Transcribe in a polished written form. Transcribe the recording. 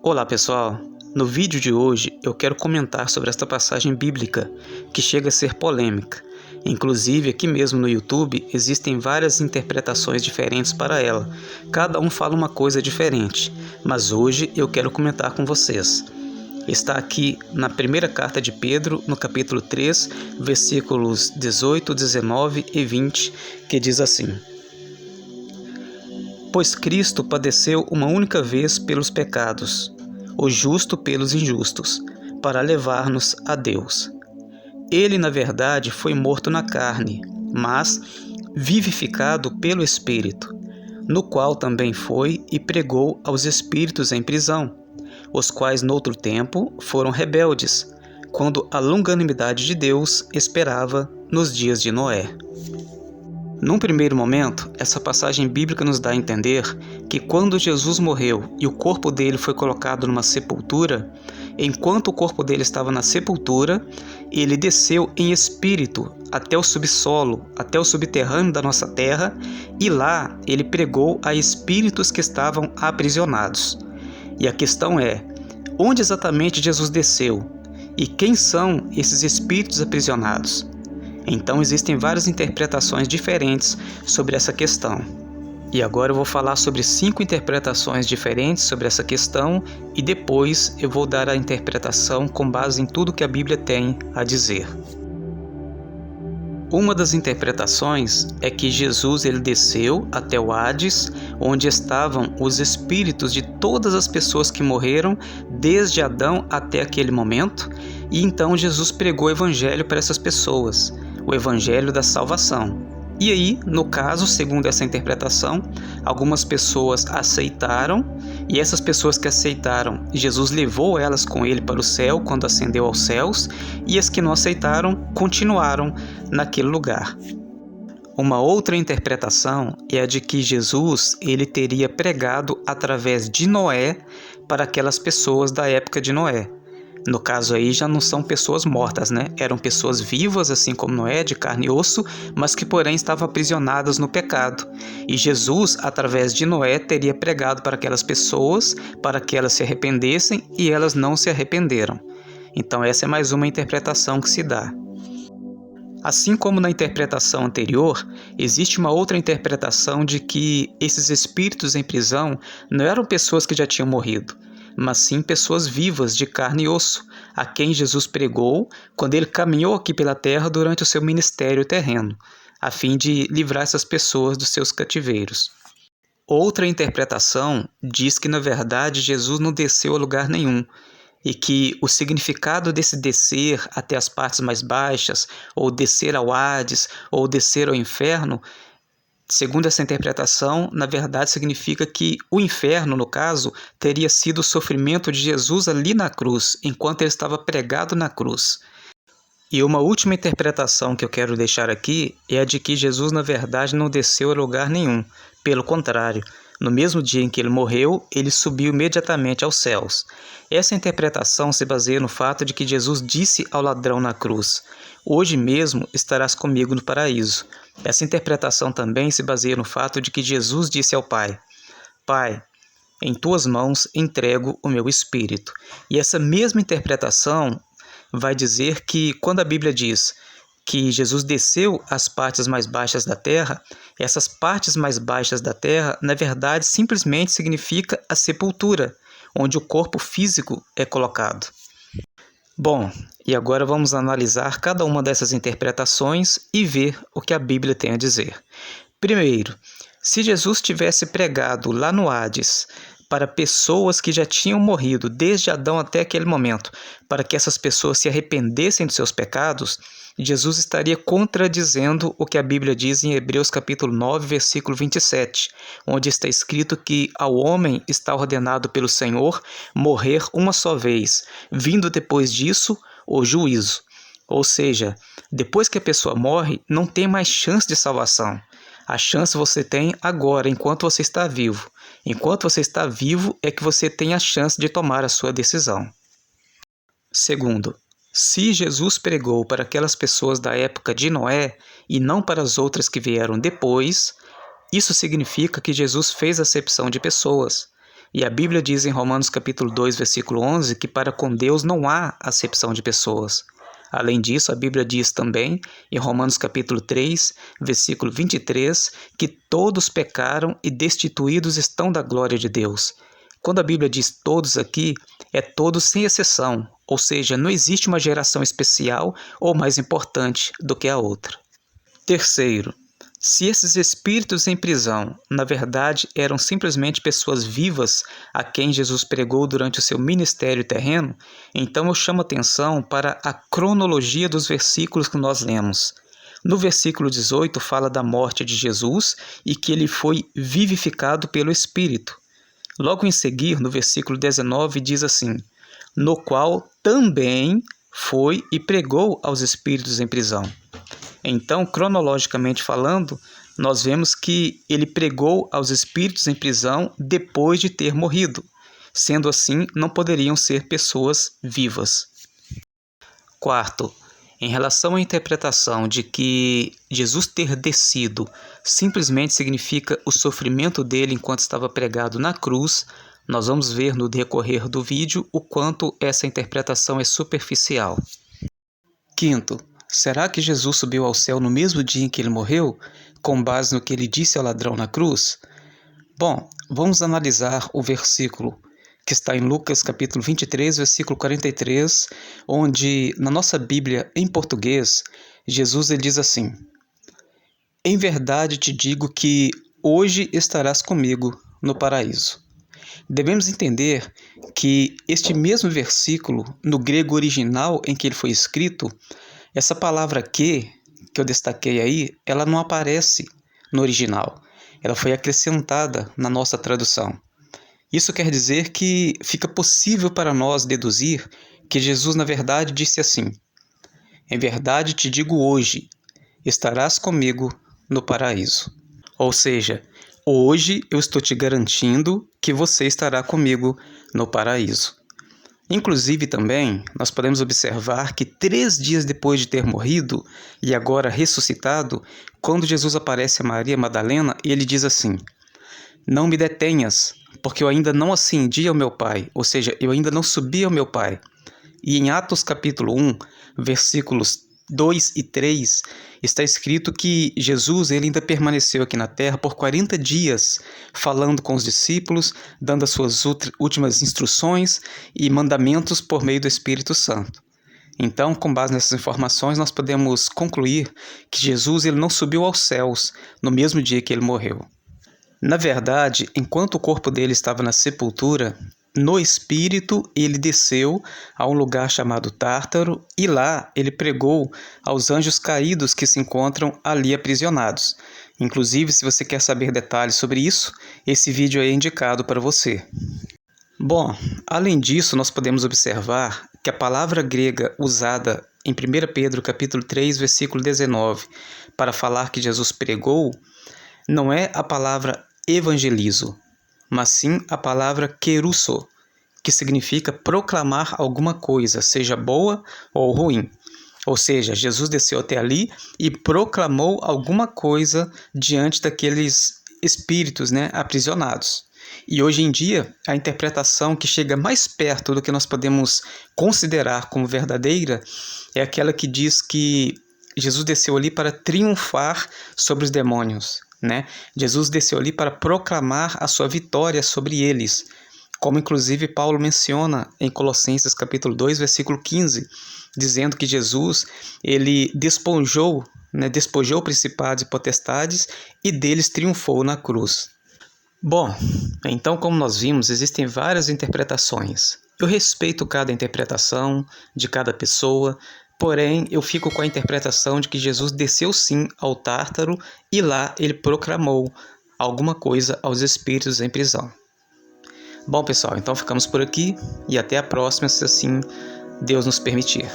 Olá pessoal, no vídeo de hoje eu quero comentar sobre esta passagem bíblica que chega a ser polêmica. Inclusive aqui mesmo no YouTube existem várias interpretações diferentes para ela, cada um fala uma coisa diferente, mas hoje eu quero comentar com vocês. Está aqui na primeira carta de Pedro, no capítulo 3, versículos 18, 19 e 20, que diz assim: Pois Cristo padeceu uma única vez pelos pecados, o justo pelos injustos, para levar-nos a Deus. Ele, na verdade, foi morto na carne, mas vivificado pelo Espírito, no qual também foi e pregou aos espíritos em prisão, os quais noutro tempo foram rebeldes, quando a longanimidade de Deus esperava nos dias de Noé. Num primeiro momento, essa passagem bíblica nos dá a entender que quando Jesus morreu e o corpo dele foi colocado numa sepultura, enquanto o corpo dele estava na sepultura, ele desceu em espírito até o subsolo, até o subterrâneo da nossa terra, e lá ele pregou a espíritos que estavam aprisionados. E a questão é, onde exatamente Jesus desceu? E quem são esses espíritos aprisionados? Então existem várias interpretações diferentes sobre essa questão. E agora eu vou falar sobre 5 interpretações diferentes sobre essa questão e depois eu vou dar a interpretação com base em tudo que a Bíblia tem a dizer. Uma das interpretações é que Jesus ele desceu até o Hades, onde estavam os espíritos de todas as pessoas que morreram desde Adão até aquele momento, e então Jesus pregou o evangelho para essas pessoas, o evangelho da salvação. E aí, no caso, segundo essa interpretação, algumas pessoas aceitaram, e essas pessoas que aceitaram, Jesus levou elas com ele para o céu quando ascendeu aos céus, e as que não aceitaram continuaram naquele lugar. Uma outra interpretação é a de que Jesus ele teria pregado através de Noé para aquelas pessoas da época de Noé. No caso aí já não são pessoas mortas, né? Eram pessoas vivas, assim como Noé, de carne e osso, mas que porém estavam aprisionadas no pecado. E Jesus, através de Noé, teria pregado para aquelas pessoas, para que elas se arrependessem, e elas não se arrependeram. Então essa é mais uma interpretação que se dá. Assim como na interpretação anterior, existe uma outra interpretação de que esses espíritos em prisão não eram pessoas que já tinham morrido, mas sim pessoas vivas de carne e osso, a quem Jesus pregou quando ele caminhou aqui pela terra durante o seu ministério terreno, a fim de livrar essas pessoas dos seus cativeiros. Outra interpretação diz que, na verdade, Jesus não desceu a lugar nenhum, e que o significado desse descer até as partes mais baixas, ou descer ao Hades, ou descer ao inferno, segundo essa interpretação, na verdade significa que o inferno, no caso, teria sido o sofrimento de Jesus ali na cruz, enquanto ele estava pregado na cruz. E uma última interpretação que eu quero deixar aqui é a de que Jesus, na verdade, não desceu a lugar nenhum. Pelo contrário, no mesmo dia em que ele morreu, ele subiu imediatamente aos céus. Essa interpretação se baseia no fato de que Jesus disse ao ladrão na cruz: "Hoje mesmo estarás comigo no paraíso". Essa interpretação também se baseia no fato de que Jesus disse ao Pai: "Pai, em tuas mãos entrego o meu espírito". E essa mesma interpretação vai dizer que quando a Bíblia diz que Jesus desceu às partes mais baixas da terra, essas partes mais baixas da terra, na verdade, simplesmente significa a sepultura, onde o corpo físico é colocado. Bom, e agora vamos analisar cada uma dessas interpretações e ver o que a Bíblia tem a dizer. Primeiro, se Jesus tivesse pregado lá no Hades para pessoas que já tinham morrido desde Adão até aquele momento, para que essas pessoas se arrependessem dos seus pecados, Jesus estaria contradizendo o que a Bíblia diz em Hebreus capítulo 9, versículo 27, onde está escrito que ao homem está ordenado pelo Senhor morrer uma só vez, vindo depois disso o juízo. Ou seja, depois que a pessoa morre, não tem mais chance de salvação. A chance você tem agora, enquanto você está vivo. Enquanto você está vivo é que você tem a chance de tomar a sua decisão. Segundo, se Jesus pregou para aquelas pessoas da época de Noé e não para as outras que vieram depois, isso significa que Jesus fez acepção de pessoas. E a Bíblia diz em Romanos capítulo 2, versículo 11, que para com Deus não há acepção de pessoas. Além disso, a Bíblia diz também, em Romanos capítulo 3, versículo 23, que todos pecaram e destituídos estão da glória de Deus. Quando a Bíblia diz todos aqui, é todos sem exceção, ou seja, não existe uma geração especial ou mais importante do que a outra. Terceiro, se esses espíritos em prisão, na verdade, eram simplesmente pessoas vivas a quem Jesus pregou durante o seu ministério terreno, então eu chamo atenção para a cronologia dos versículos que nós lemos. No versículo 18 fala da morte de Jesus e que ele foi vivificado pelo Espírito. Logo em seguida, no versículo 19, diz assim: no qual também foi e pregou aos espíritos em prisão. Então, cronologicamente falando, nós vemos que ele pregou aos espíritos em prisão depois de ter morrido. Sendo assim, não poderiam ser pessoas vivas. Quarto, em relação à interpretação de que Jesus ter descido simplesmente significa o sofrimento dele enquanto estava pregado na cruz, nós vamos ver no decorrer do vídeo o quanto essa interpretação é superficial. Quinto, será que Jesus subiu ao céu no mesmo dia em que ele morreu, com base no que ele disse ao ladrão na cruz? Bom, vamos analisar o versículo que está em Lucas capítulo 23, versículo 43, onde na nossa Bíblia em português, Jesus ele diz assim: em verdade te digo que hoje estarás comigo no paraíso. Devemos entender que este mesmo versículo, no grego original em que ele foi escrito, essa palavra que eu destaquei aí, ela não aparece no original. Ela foi acrescentada na nossa tradução. Isso quer dizer que fica possível para nós deduzir que Jesus, na verdade, disse assim: em verdade te digo hoje, estarás comigo no paraíso. Ou seja, hoje eu estou te garantindo que você estará comigo no paraíso. Inclusive também, nós podemos observar que 3 dias depois de ter morrido e agora ressuscitado, quando Jesus aparece a Maria Madalena, ele diz assim: não me detenhas, porque eu ainda não ascendi ao meu Pai, ou seja, eu ainda não subi ao meu Pai. E em Atos capítulo 1, versículos 2 e 3, está escrito que Jesus ele ainda permaneceu aqui na terra por 40 dias, falando com os discípulos, dando as suas últimas instruções e mandamentos por meio do Espírito Santo. Então, com base nessas informações, nós podemos concluir que Jesus ele não subiu aos céus no mesmo dia que ele morreu. Na verdade, enquanto o corpo dele estava na sepultura, no espírito ele desceu a um lugar chamado Tártaro e lá ele pregou aos anjos caídos que se encontram ali aprisionados. Inclusive, se você quer saber detalhes sobre isso, esse vídeo é indicado para você. Bom, além disso, nós podemos observar que a palavra grega usada em 1 Pedro capítulo 3, versículo 19, para falar que Jesus pregou, não é a palavra evangelizo, mas sim a palavra kerusso, que significa proclamar alguma coisa, seja boa ou ruim. Ou seja, Jesus desceu até ali e proclamou alguma coisa diante daqueles espíritos, aprisionados. E hoje em dia, a interpretação que chega mais perto do que nós podemos considerar como verdadeira é aquela que diz que Jesus desceu ali para triunfar sobre os demônios. Jesus desceu ali para proclamar a sua vitória sobre eles, como inclusive Paulo menciona em Colossenses capítulo 2, versículo 15, dizendo que Jesus ele despojou principados e potestades e deles triunfou na cruz. Bom, então como nós vimos, existem várias interpretações. Eu respeito cada interpretação de cada pessoa, porém, eu fico com a interpretação de que Jesus desceu sim ao Tártaro e lá ele proclamou alguma coisa aos espíritos em prisão. Bom, pessoal, então ficamos por aqui e até a próxima, se assim Deus nos permitir.